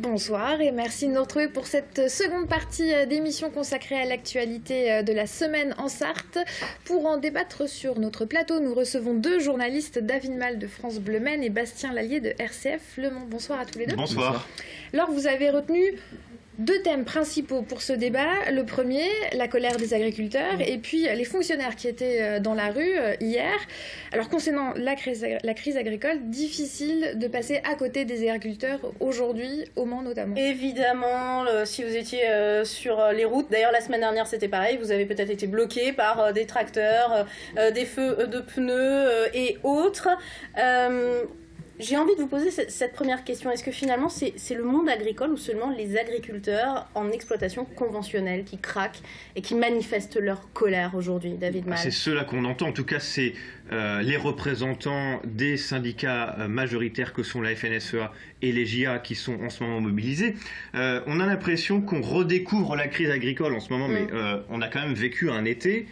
Bonsoir et merci de nous retrouver pour cette seconde partie d'émission consacrée à l'actualité de la semaine en Sarthe. Pour en débattre sur notre plateau, nous recevons deux journalistes, David Mal de France Bleu Maine et Bastien Lallier de RCF Le Mans. Bonsoir à tous les deux. Bonsoir. Alors vous avez retenu deux thèmes principaux pour ce débat. Le premier, la colère des agriculteurs, et puis les fonctionnaires qui étaient dans la rue hier. Alors concernant la crise agricole, difficile de passer à côté des agriculteurs aujourd'hui, au Mans notamment. Évidemment, si vous étiez sur les routes, d'ailleurs la semaine dernière c'était pareil, vous avez peut-être été bloqué par des tracteurs, des feux de pneus et autres. J'ai envie de vous poser cette première question. Est-ce que finalement c'est le monde agricole ou seulement les agriculteurs en exploitation conventionnelle qui craquent et qui manifestent leur colère aujourd'hui, David Mal ? C'est ceux-là qu'on entend. En tout cas, c'est les représentants des syndicats majoritaires que sont la FNSEA et les JA qui sont en ce moment mobilisés. On a l'impression qu'on redécouvre la crise agricole en ce moment, mais on a quand même vécu un été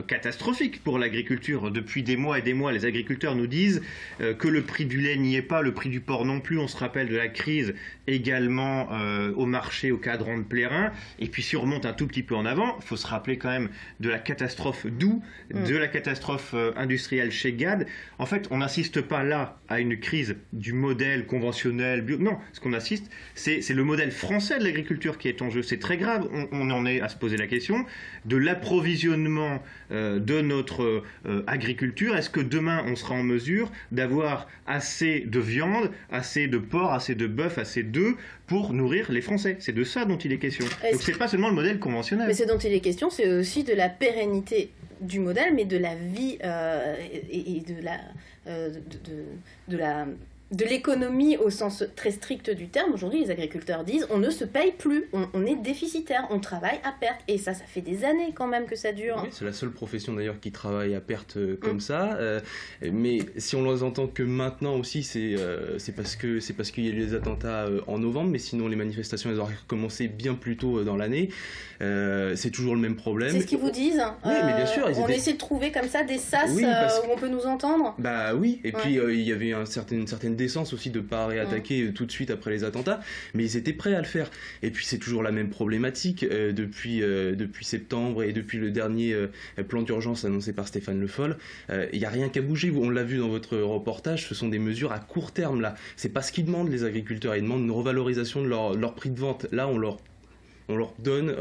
catastrophique pour l'agriculture. Depuis des mois et des mois, les agriculteurs nous disent que le prix du lait n'y est pas, le prix du porc non plus. On se rappelle de la crise également au marché, au cadran de Plérin. Et puis si on remonte un tout petit peu en avant, il faut se rappeler quand même de la catastrophe Doux, de la catastrophe industrielle chez GAD. En fait, on n'assiste pas là à une crise du modèle conventionnel bio. Non, ce qu'on assiste, c'est le modèle français de l'agriculture qui est en jeu. C'est très grave. On en est à se poser la question de l'approvisionnement de notre agriculture. Est-ce que demain on sera en mesure d'avoir assez de viande, assez de porc, assez de bœuf, assez d'œufs pour nourrir les Français? C'est de ça dont il est question. Donc c'est pas seulement le modèle conventionnel. Mais c'est dont il est question, c'est aussi de la pérennité du modèle, mais de la vie et de l'économie au sens très strict du terme. Aujourd'hui, les agriculteurs disent on ne se paye plus, on est déficitaire, on travaille à perte. Et ça fait des années quand même que ça dure. Oui, c'est la seule profession d'ailleurs qui travaille à perte comme ça. Mais si on les entend que maintenant aussi, c'est parce qu'il y a eu les attentats en novembre, mais sinon les manifestations elles auraient commencé bien plus tôt dans l'année. C'est toujours le même problème. C'est ce qu'ils vous disent. Oui, mais bien sûr. On essaie de trouver comme ça des sas où on peut nous entendre. Bah oui, et puis il y avait une certaine décence aussi de ne pas réattaquer tout de suite après les attentats, mais ils étaient prêts à le faire. Et puis c'est toujours la même problématique depuis septembre et depuis le dernier plan d'urgence annoncé par Stéphane Le Foll. Il n'y a rien qu'à bouger. On l'a vu dans votre reportage, ce sont des mesures à court terme là. C'est pas ce qu'ils demandent les agriculteurs. Ils demandent une revalorisation de leur prix de vente. Là, on leur donne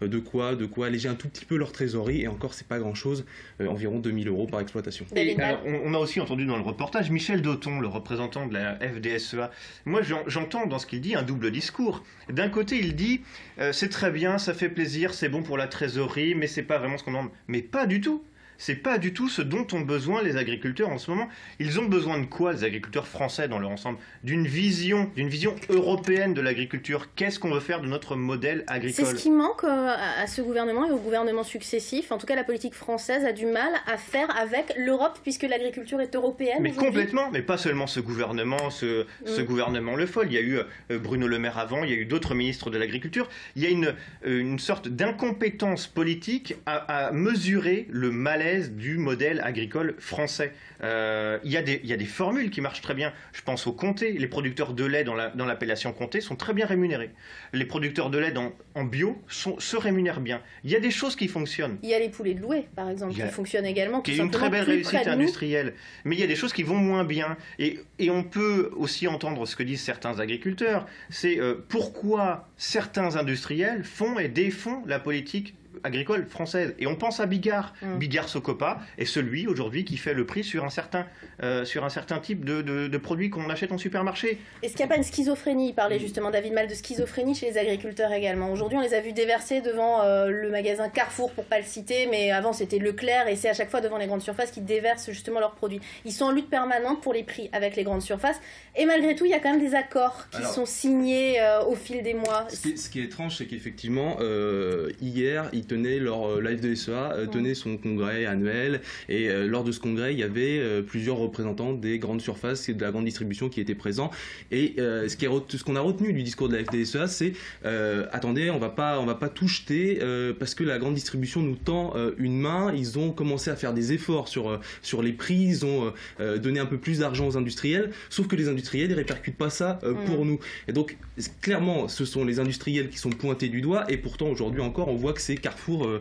de quoi alléger un tout petit peu leur trésorerie, et encore c'est pas grand chose, environ 2000 € par exploitation. Et alors, on a aussi entendu dans le reportage Michel Dauton, le représentant de la FDSEA. Moi j'entends dans ce qu'il dit un double discours. D'un côté il dit c'est très bien, ça fait plaisir, c'est bon pour la trésorerie, mais c'est pas vraiment ce qu'on demande. Mais pas du tout. C'est pas du tout ce dont ont besoin les agriculteurs en ce moment. Ils ont besoin de quoi, les agriculteurs français dans leur ensemble? D'une vision européenne de l'agriculture. Qu'est-ce qu'on veut faire de notre modèle agricole? C'est ce qui manque à ce gouvernement et aux gouvernements successifs. En tout cas, la politique française a du mal à faire avec l'Europe, puisque l'agriculture est européenne. Mais complètement, mais pas seulement ce gouvernement, ce gouvernement Le Foll. Il y a eu Bruno Le Maire avant, il y a eu d'autres ministres de l'agriculture. Il y a une sorte d'incompétence politique à mesurer le malaise du modèle agricole français. Il y a des formules qui marchent très bien. Je pense au comté. Les producteurs de lait dans l'appellation comté sont très bien rémunérés. Les producteurs de lait en bio se rémunèrent bien. Il y a des choses qui fonctionnent. Il y a les poulets de Louet, par exemple, qui fonctionnent également. Qui est une très belle réussite industrielle. Mais il y a des choses qui vont moins bien. Et on peut aussi entendre ce que disent certains agriculteurs. C'est pourquoi certains industriels font et défont la politique agricole française. Et on pense à Bigard. Bigard Socopa est celui aujourd'hui qui fait le prix sur un certain type de produits qu'on achète en supermarché. Est-ce qu'il n'y a pas une schizophrénie? Il parlait justement, David Mal, de schizophrénie chez les agriculteurs également. Aujourd'hui, on les a vus déverser devant le magasin Carrefour, pour pas le citer, mais avant c'était Leclerc, et c'est à chaque fois devant les grandes surfaces qui déversent justement leurs produits. Ils sont en lutte permanente pour les prix avec les grandes surfaces, et malgré tout, il y a quand même des accords qui sont signés au fil des mois. Ce qui est étrange, c'est qu'effectivement, hier, ils la FDSEA tenait son congrès annuel, et lors de ce congrès, il y avait plusieurs représentants des grandes surfaces et de la grande distribution qui étaient présents. Et ce qu'on a retenu du discours de la FDSEA, c'est attendez, on va pas tout jeter parce que la grande distribution nous tend une main. Ils ont commencé à faire des efforts sur les prix, ils ont donné un peu plus d'argent aux industriels, sauf que les industriels ne répercutent pas ça pour nous. Et donc clairement, ce sont les industriels qui sont pointés du doigt, et pourtant aujourd'hui encore, on voit que c'est Carrefour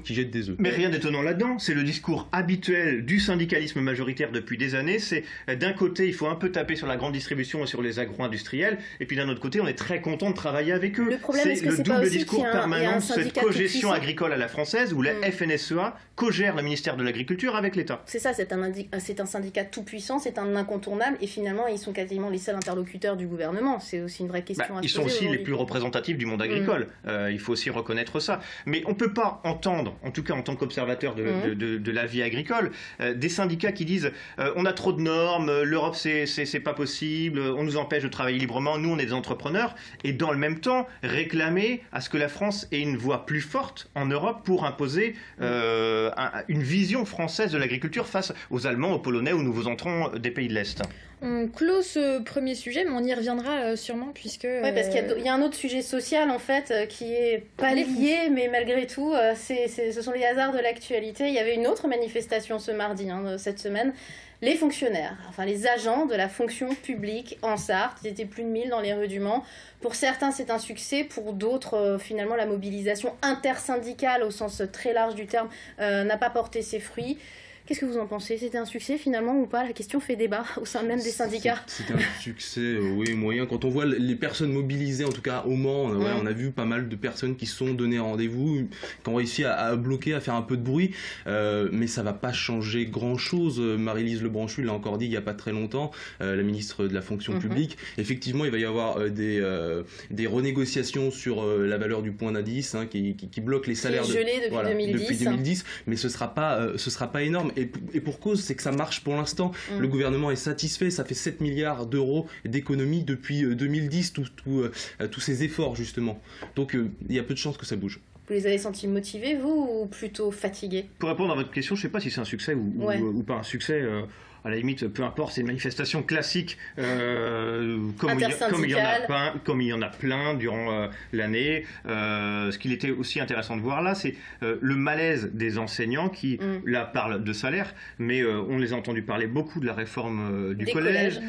qui jette des œufs. Mais rien d'étonnant là-dedans, c'est le discours habituel du syndicalisme majoritaire depuis des années. C'est d'un côté, il faut un peu taper sur la grande distribution et sur les agro-industriels, et puis d'un autre côté, on est très content de travailler avec eux. Le problème, c'est le double discours permanent de cette cogestion agricole à la française, où la FNSEA co-gère le ministère de l'Agriculture avec l'État. C'est ça, c'est un syndicat tout puissant, c'est un incontournable, et finalement ils sont quasiment les seuls interlocuteurs du gouvernement. C'est aussi une vraie question à se poser. Ils sont aussi les plus représentatifs du monde agricole, il faut aussi reconnaître ça. Mais on ne peut pas entendre, en tout cas en tant qu'observateur de la vie agricole, des syndicats qui disent on a trop de normes, l'Europe c'est pas possible, on nous empêche de travailler librement, nous on est des entrepreneurs, et dans le même temps réclamer à ce que la France ait une voix plus forte en Europe pour imposer une vision française de l'agriculture face aux Allemands, aux Polonais, aux nouveaux entrants des pays de l'Est. On clôt ce premier sujet, mais on y reviendra sûrement, puisque... Oui, parce qu'il y a un autre sujet social, en fait, qui est pas lié, mais malgré tout, ce sont les hasards de l'actualité. Il y avait une autre manifestation ce mardi, cette semaine. Les fonctionnaires, enfin les agents de la fonction publique en Sarthe, ils étaient plus de 1000 dans les rues du Mans. Pour certains, c'est un succès. Pour d'autres, finalement, la mobilisation intersyndicale, au sens très large du terme, n'a pas porté ses fruits. Qu'est-ce que vous en pensez? C'était un succès finalement ou pas? La question fait débat au sein même des syndicats. C'était un succès, oui, moyen. Quand on voit les personnes mobilisées, en tout cas au Mans, on a vu pas mal de personnes qui se sont données rendez-vous, qui ont réussi à bloquer, à faire un peu de bruit, mais ça va pas changer grand-chose. Marie-Lise Lebranchu l'a encore dit il n'y a pas très longtemps, la ministre de la fonction publique. Effectivement, il va y avoir des renégociations sur la valeur du point d'indice qui bloquent les salaires depuis 2010, mais ce sera pas énorme. Et pour cause, c'est que ça marche pour l'instant. Le gouvernement est satisfait, ça fait 7 milliards d'euros d'économies depuis 2010, tous ces efforts justement. Donc il y a peu de chances que ça bouge. Vous les avez sentis motivés, vous, ou plutôt fatigués? Pour répondre à votre question, je ne sais pas si c'est un succès ou pas un succès. À la limite, peu importe, c'est une manifestation classique, comme il y en a plein durant l'année. Ce qu'il était aussi intéressant de voir là, c'est le malaise des enseignants qui, là, parlent de salaire, mais on les a entendus parler beaucoup de la réforme du collège.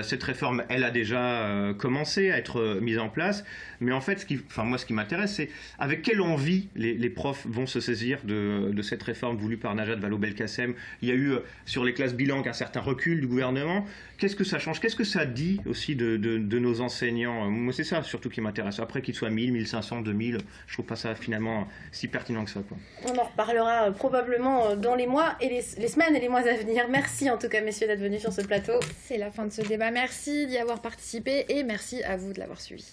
Cette réforme, elle a déjà commencé à être mise en place, mais en fait, moi, ce qui m'intéresse, c'est avec quelle envie les profs vont se saisir de cette réforme voulue par Najat Vallaud-Belkacem. Il y a eu, sur les classes bilangues, un certain recul du gouvernement. Qu'est-ce que ça change? Qu'est-ce que ça dit aussi de nos enseignants? Moi, c'est ça surtout qui m'intéresse. Après qu'ils soient 1000, 1500, 2000, je trouve pas ça finalement si pertinent que ça, quoi. On en reparlera probablement dans les mois et les semaines et les mois à venir. Merci en tout cas, messieurs, d'être venus sur ce plateau. C'est la fin de ce débat. Merci d'y avoir participé et merci à vous de l'avoir suivi.